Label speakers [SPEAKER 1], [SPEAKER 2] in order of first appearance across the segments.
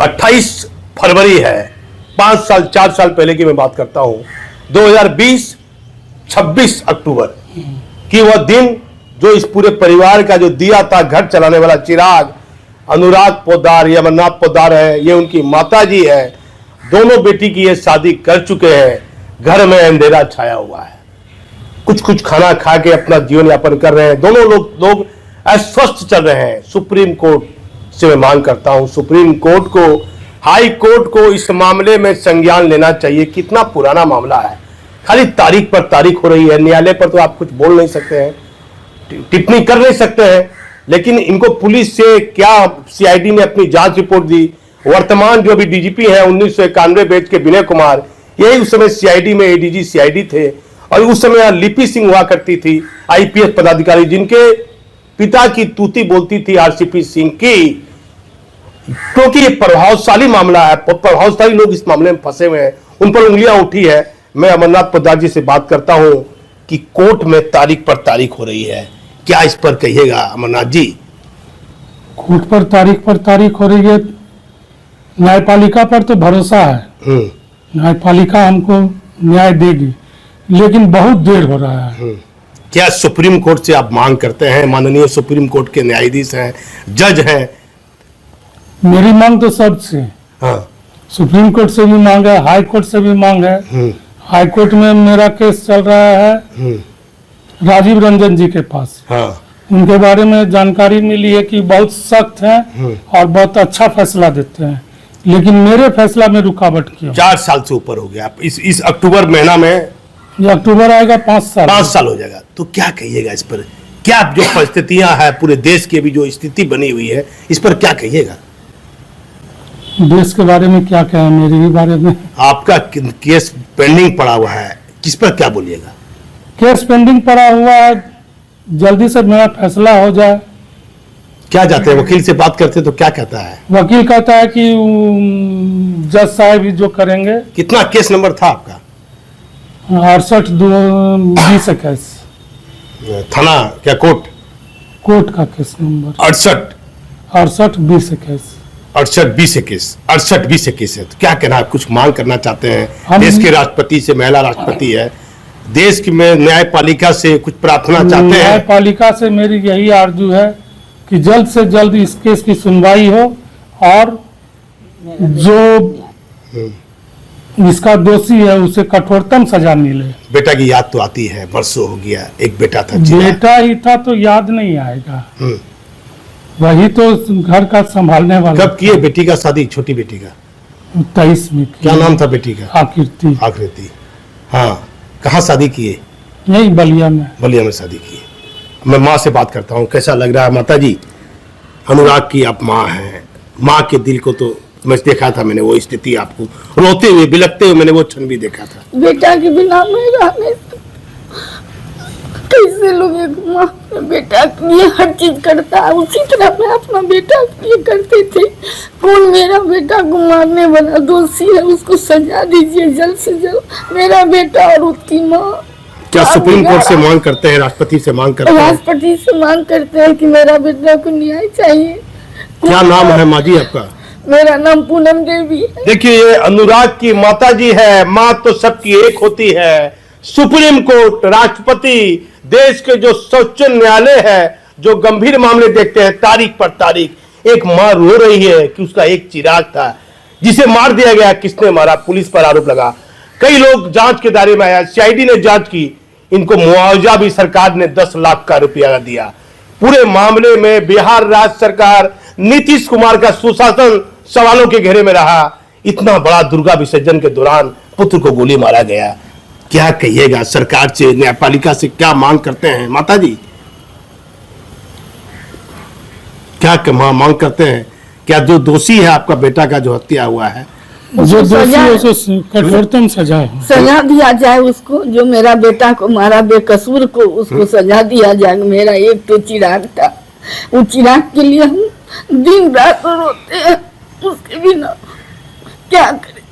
[SPEAKER 1] 28 फरवरी है, 5 साल 4 साल पहले की मैं बात करता हूं, 2020 26 अक्टूबर की वह दिन जो इस पूरे परिवार का जो दिया था, घर चलाने वाला चिराग, अनुराग पोद्दार, ये अमरनाथ पोद्दार है, ये उनकी माता जी है, दोनों बेटी की ये शादी कर चुके हैं। घर में अंधेरा छाया हुआ है, कुछ खाना खा के अपना जीवन यापन कर रहे हैं, दोनों लोग अस्वस्थ चल रहे हैं। सुप्रीम कोर्ट से मैं मांग करता हूं, सुप्रीम कोर्ट को, हाई कोर्ट को इस मामले में संज्ञान लेना चाहिए। कितना पुराना मामला है, खाली तारीख पर तारीख हो रही है। न्यायालय पर तो आप कुछ बोल नहीं सकते हैं, टिप्पणी कर नहीं सकते हैं, लेकिन इनको पुलिस से क्या, सीआईडी ने अपनी जांच रिपोर्ट दी। वर्तमान जो अभी डीजीपी हैं 1991 बैच के विनय कुमार, यही उस समय सीआईडी में एडीजी सीआईडी थे, और उस समय लिपि सिंह हुआ करती थी आईपीएस पदाधिकारी, जिनके पिता की तूती बोलती थी आरसीपी सिंह की। क्योंकि ये प्रभावशाली मामला है, प्रभावशाली लोग इस मामले में फंसे हुए हैं, उन पर उंगलियां उठी है। मैं अमरनाथ पोद्दार जी से बात करता हूं कि कोर्ट में तारीख पर तारीख हो रही है, क्या इस पर कहिएगा अमरनाथ जी?
[SPEAKER 2] कोर्ट पर तारीख हो रही है, न्यायपालिका पर तो भरोसा है, न्यायपालिका हमको न्याय देगी, लेकिन बहुत देर हो रहा है।
[SPEAKER 1] क्या सुप्रीम कोर्ट से आप मांग करते हैं? माननीय सुप्रीम कोर्ट के न्यायाधीश हैं, जज हैं।
[SPEAKER 2] मेरी मांग तो सबसे,
[SPEAKER 1] हाँ,
[SPEAKER 2] सुप्रीम कोर्ट से भी मांग है, हाई कोर्ट से भी मांग है। हाई कोर्ट में मेरा केस चल रहा है राजीव रंजन जी के पास।
[SPEAKER 1] हाँ,
[SPEAKER 2] उनके बारे में जानकारी मिली है कि बहुत सख्त हैं और बहुत अच्छा फैसला देते हैं, लेकिन मेरे फैसला में रुकावट क्यों?
[SPEAKER 1] 4 साल से ऊपर हो गया, इस अक्टूबर महीना में,
[SPEAKER 2] ये अक्टूबर आएगा 5 साल
[SPEAKER 1] हो जाएगा। तो क्या कहिएगा इस पर? क्या जो परिस्थितियां हैं पूरे देश की, अभी जो स्थिति बनी हुई है, इस पर क्या कहिएगा?
[SPEAKER 2] देश के बारे में क्या कहें, मेरे ही बारे में।
[SPEAKER 1] आपका केस पेंडिंग पड़ा हुआ है, किस पर क्या बोलिएगा?
[SPEAKER 2] केस पेंडिंग पड़ा हुआ है, जल्दी से मेरा फैसला हो जाए।
[SPEAKER 1] क्या चाहते हैं? वकील से बात करते तो क्या कहता है?
[SPEAKER 2] वकील कहता है कि जज साहब जो करेंगे।
[SPEAKER 1] कितना केस नंबर था आपका?
[SPEAKER 2] 68-20
[SPEAKER 1] थाना क्या
[SPEAKER 2] कोर्ट का केस नंबर
[SPEAKER 1] 68-20 केस है। तो क्या कहना, कुछ मांग करना चाहते हैं? देश के राष्ट्रपति से, महिला राष्ट्रपति है, देश की में न्यायपालिका से कुछ प्रार्थना चाहते हैं?
[SPEAKER 2] न्यायपालिका से मेरी यही आरजू है कि जल्द से जल्द इस केस की सुनवाई हो और जो इसका दोषी है उसे कठोरतम सजा मिले।
[SPEAKER 1] बेटा की याद तो आती है, बरसों हो गया, एक बेटा था।
[SPEAKER 2] बेटा ही था तो याद नहीं आएगा, वही तो घर का संभालने वाला।
[SPEAKER 1] कब किए बेटी का शादी, छोटी बेटी का?
[SPEAKER 2] 23 में।
[SPEAKER 1] क्या नाम था बेटी का?
[SPEAKER 2] आकृति।
[SPEAKER 1] हाँ, कहाँ शादी किए?
[SPEAKER 2] यही बलिया में
[SPEAKER 1] शादी की। मैं माँ से बात करता हूँ, कैसा लग रहा है माता जी? अनुराग की आप माँ हैं, माँ के दिल को तो मैं देखा था, मैंने वो स्थिति, आपको रोते हुए बिलखते हुए मैंने वो क्षण भी देखा था।
[SPEAKER 3] बेटा के बिना मैं रह नहीं सकती, कैसे लोग एक माँ बेटा ये हर चीज करता है, उसी तरह मैं अपना बेटा के लिए करते थे। कौन मेरा बेटा को मारने वाला दोषी है, उसको सजा दीजिए जल्द से जल्द, मेरा बेटा और उसकी माँ।
[SPEAKER 1] क्या सुप्रीम कोर्ट से मांग करते हैं, राष्ट्रपति से मांग करते हैं?
[SPEAKER 3] राष्ट्रपति से मांग करते हैं कि मेरा बेटा को न्याय चाहिए।
[SPEAKER 1] क्या नाम है माँ जी आपका?
[SPEAKER 3] मेरा नाम पूनम देवी है।
[SPEAKER 1] देखिए, ये अनुराग की माता जी है। माँ तो सबकी एक होती है। सुप्रीम कोर्ट, राष्ट्रपति, देश के जो सर्वोच्च न्यायालय है, जो गंभीर मामले देखते हैं, तारीख पर तारीख, एक माँ रो रही है कि उसका एक चिराग था जिसे मार दिया गया। किसने मारा? पुलिस पर आरोप लगा, कई लोग जांच के दायरे में आया, सीआईडी ने जांच की, इनको मुआवजा भी सरकार ने 10 लाख का रुपया दिया। पूरे मामले में बिहार राज्य सरकार, नीतीश कुमार का सुशासन सवालों के घेरे में रहा। इतना बड़ा दुर्गा विसर्जन के दौरान पुत्र को गोली मारा गया। क्या कहिएगा? सरकार से, न्यायपालिका से क्या मांग करते हैं माता जी? क्या मांग करते हैं? क्या जो दोषी है आपका बेटा का जो हत्या हुआ है,
[SPEAKER 2] जो दोषी है उसको कठोरतम सजा
[SPEAKER 3] दिया जाए, उसको जो मेरा बेटा को मारा बेकसूर को उसको सजा दिया जाए। मेरा एक तो चिराग था, वो चिराग के लिए हम दिन रात रोते हैं, उसके बिना क्या करें?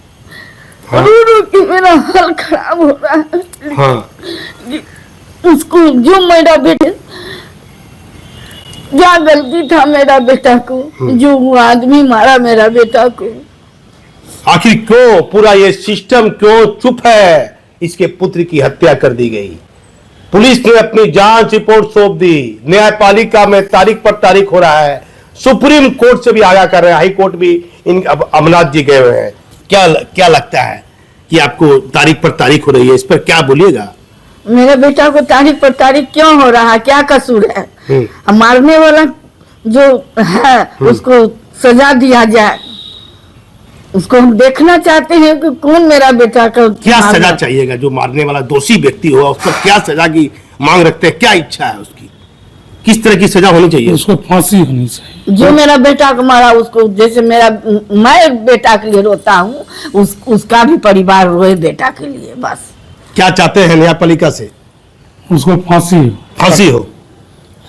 [SPEAKER 3] रो रो के मेरा हाल खराब हो रहा है। उसको जो मेरा बेटे क्या गलती था मेरा बेटा को, जो वो आदमी मारा मेरा बेटा को।
[SPEAKER 1] आखिर क्यों पूरा ये सिस्टम क्यों चुप है? इसके पुत्र की हत्या कर दी गई। पुलिस ने अपनी जांच रिपोर्ट सौंप दी। न्यायपालिका में तारीख पर तारीख हो रहा है। सुप्रीम कोर्ट से भी आगाह कर रहे हैं, हाई कोर्ट भी इन अब अमरनाथ जी गए हुए हैं। क्या लगता है कि आपको तारीख पर तारीख हो रही है, इस पर क्या बोलिएगा?
[SPEAKER 3] मेरे बेटा को तारीख पर तारीख क्यों हो रहा है? क्या कसूर है? मारने वाला जो है उसको सजा दिया जाए। उसको हम देखना चाहते हैं कि कौन मेरा बेटा का
[SPEAKER 1] क्या सजा चाहिएगा? जो मारने वाला दोषी व्यक्ति हो उस पर क्या सजा की मांग रखते हैं? क्या इच्छा है उसकी? किस तरह की सजा होनी चाहिए?
[SPEAKER 2] उसको फांसी होनी चाहिए।
[SPEAKER 3] जो मेरा बेटा को मारा उसको, जैसे मैं बेटा के लिए रोता हूँ, उसका भी परिवार रोए बेटा के लिए। बस
[SPEAKER 1] क्या चाहते हैं न्यायपालिका से?
[SPEAKER 2] उसको फांसी
[SPEAKER 1] हो।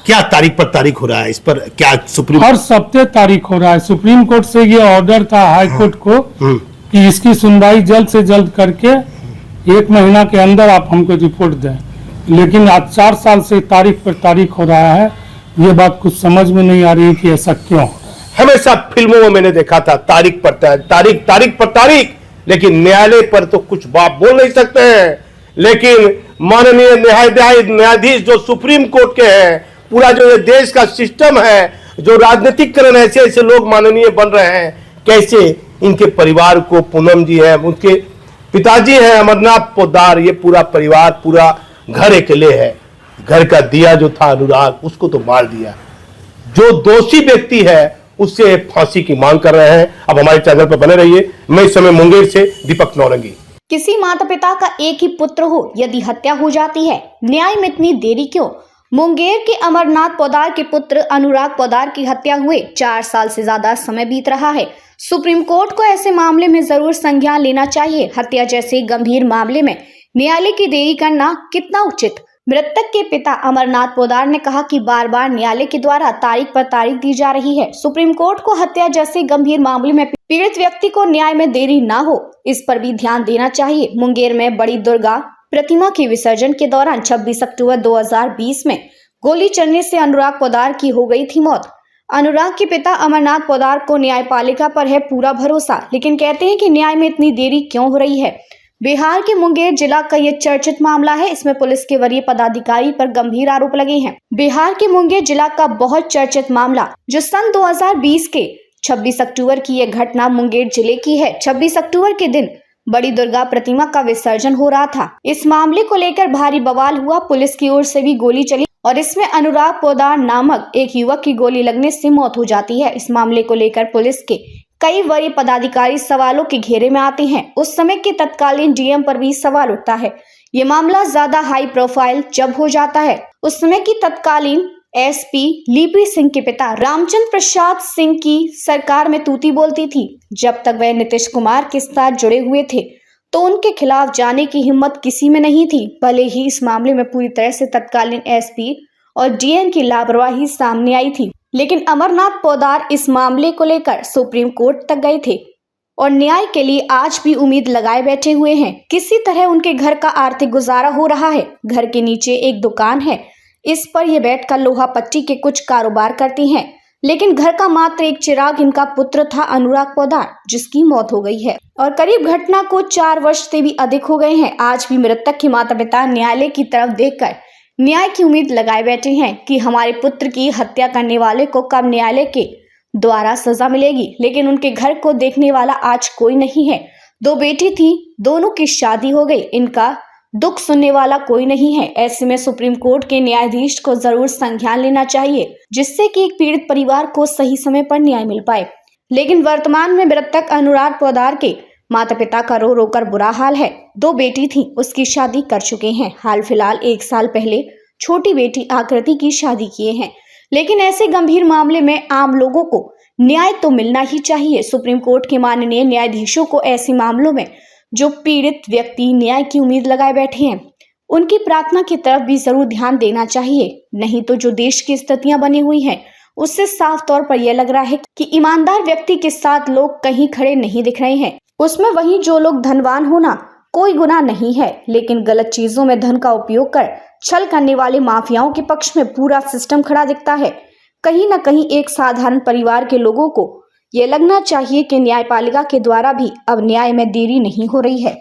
[SPEAKER 1] क्या तारीख पर तारीख हो रहा है? इस पर क्या सुप्रीम
[SPEAKER 2] हर सप्ताह तारीख हो रहा है। सुप्रीम कोर्ट से ये ऑर्डर था हाई कोर्ट को कि इसकी सुनवाई जल्द से जल्द करके 1 महीना के अंदर आप हमको रिपोर्ट दें, लेकिन आज 4 साल से तारीख पर तारीख हो रहा है। ये बात कुछ समझ में नहीं आ रही कि ऐसा क्यों हो रहा है।
[SPEAKER 1] हमेशा फिल्मों में मैंने देखा था तारीख पर तारीख पर तारीख, लेकिन न्यायालय पर तो कुछ बात बोल नहीं सकते हैं। लेकिन माननीय न्यायाधीश जो सुप्रीम कोर्ट के हैं, पूरा जो ये देश का सिस्टम है, जो राजनीतिकरण ऐसे ऐसे लोग माननीय बन रहे हैं, कैसे इनके परिवार को, पूनम जी हैं, उनके पिताजी हैं अमरनाथ पोद्दार, ये पूरा परिवार, पूरा घर अकेले है। घर का दिया जो था अनुराग, उसको तो मार दिया। जो दोषी व्यक्ति है उससे फांसी की मांग कर रहे हैं। अब हमारे चैनल पर बने रहिए। मैं इस समय मुंगेर से दीपक नौरंगी।
[SPEAKER 4] किसी माता पिता का एक ही पुत्र हो, यदि हत्या हो जाती है, न्याय में इतनी देरी क्यों? मुंगेर के अमरनाथ पोद्दार के पुत्र अनुराग पोद्दार की हत्या हुए 4 साल से ज्यादा समय बीत रहा है। सुप्रीम कोर्ट को ऐसे मामले में जरूर संज्ञान लेना चाहिए। हत्या जैसे गंभीर मामले में न्यायालय की देरी करना कितना उचित? मृतक के पिता अमरनाथ पोद्दार ने कहा कि बार बार न्यायालय के द्वारा तारीख पर तारीख दी जा रही है। सुप्रीम कोर्ट को हत्या जैसे गंभीर मामले में पीड़ित व्यक्ति को न्याय में देरी ना हो, इस पर भी ध्यान देना चाहिए। मुंगेर में बड़ी दुर्गा प्रतिमा के विसर्जन के दौरान 26 अक्टूबर 2020 में गोली चलने से अनुराग पोद्दार की हो गई थी मौत। अनुराग के पिता अमरनाथ पोद्दार को न्यायपालिका पर है पूरा भरोसा, लेकिन कहते हैं कि न्याय में इतनी देरी क्यों हो रही है। बिहार के मुंगेर जिला का यह चर्चित मामला है। इसमें पुलिस के वरीय पदाधिकारी पर गंभीर आरोप लगे हैं। बिहार के मुंगेर जिला का बहुत चर्चित मामला, जो सन 2020 के 26 अक्टूबर की यह घटना मुंगेर जिले की है। 26 अक्टूबर के दिन बड़ी दुर्गा प्रतिमा का विसर्जन हो रहा था। इस मामले को लेकर भारी बवाल हुआ। पुलिस की ओर से भी गोली चली और इसमें अनुराग पोद्दार नामक एक युवक की गोली लगने से मौत हो जाती है। इस मामले को लेकर पुलिस के कई वरीय पदाधिकारी सवालों के घेरे में आते हैं। उस समय के तत्कालीन डीएम पर भी सवाल उठता है। ये मामला ज्यादा हाई प्रोफाइल जब हो जाता है। उस समय की तत्कालीन एसपी लीपी सिंह के पिता रामचंद्र प्रसाद सिंह की सरकार में तूती बोलती थी। जब तक वह नीतीश कुमार के साथ जुड़े हुए थे तो उनके खिलाफ जाने की हिम्मत किसी में नहीं थी। भले ही इस मामले में पूरी तरह से तत्कालीन एसपी और डीएम की लापरवाही सामने आई थी, लेकिन अमरनाथ पोद्दार इस मामले को लेकर सुप्रीम कोर्ट तक गए थे और न्याय के लिए आज भी उम्मीद लगाए बैठे हुए हैं। किसी तरह उनके घर का आर्थिक गुजारा हो रहा है। घर के नीचे एक दुकान है, इस पर ये बैठकर लोहा पट्टी के कुछ कारोबार करती हैं, लेकिन घर का मात्र एक चिराग इनका पुत्र था अनुराग पोद्दार, जिसकी मौत हो गई है और करीब घटना को 4 वर्ष से भी अधिक हो गए हैं। आज भी मृतक के माता पिता न्यायालय की तरफ देखकर न्याय की उम्मीद लगाए बैठे हैं कि हमारे पुत्र की हत्या करने वाले को कब न्यायालय के द्वारा सजा मिलेगी, लेकिन उनके घर को देखने वाला आज कोई नहीं है। 2 बेटी थी, दोनों की शादी हो गई, इनका दुख सुनने वाला कोई नहीं है। ऐसे में सुप्रीम कोर्ट के न्यायाधीश को जरूर संज्ञान लेना चाहिए, जिससे कि एक पीड़ित परिवार को सही समय पर न्याय मिल पाए। लेकिन वर्तमान में मृतक अनुराग पोद्दार के माता पिता का रो रो कर बुरा हाल है। 2 बेटी थी, उसकी शादी कर चुके हैं। हाल फिलहाल 1 साल पहले छोटी बेटी आकृति की शादी किए हैं। लेकिन ऐसे गंभीर मामले में आम लोगों को न्याय तो मिलना ही चाहिए। सुप्रीम कोर्ट के माननीय न्यायाधीशों को ऐसे मामलों में जो पीड़ित व्यक्ति न्याय की उम्मीद लगाए बैठे हैं, उनकी प्रार्थना की तरफ भी जरूर ध्यान देना चाहिए। नहीं तो जो देश की स्थितियां बनी हुई हैं, उससे साफ तौर पर यह लग रहा है कि ईमानदार व्यक्ति के साथ लोग कहीं खड़े नहीं दिख रहे हैं। उसमें वही जो लोग धनवान होना कोई गुनाह नहीं है, लेकिन गलत चीजों में धन का उपयोग कर छल करने वाले माफियाओं के पक्ष में पूरा सिस्टम खड़ा दिखता है। कहीं न कहीं एक साधारण परिवार के लोगों को ये लगना चाहिए कि न्यायपालिका के द्वारा भी अब न्याय में देरी नहीं हो रही है।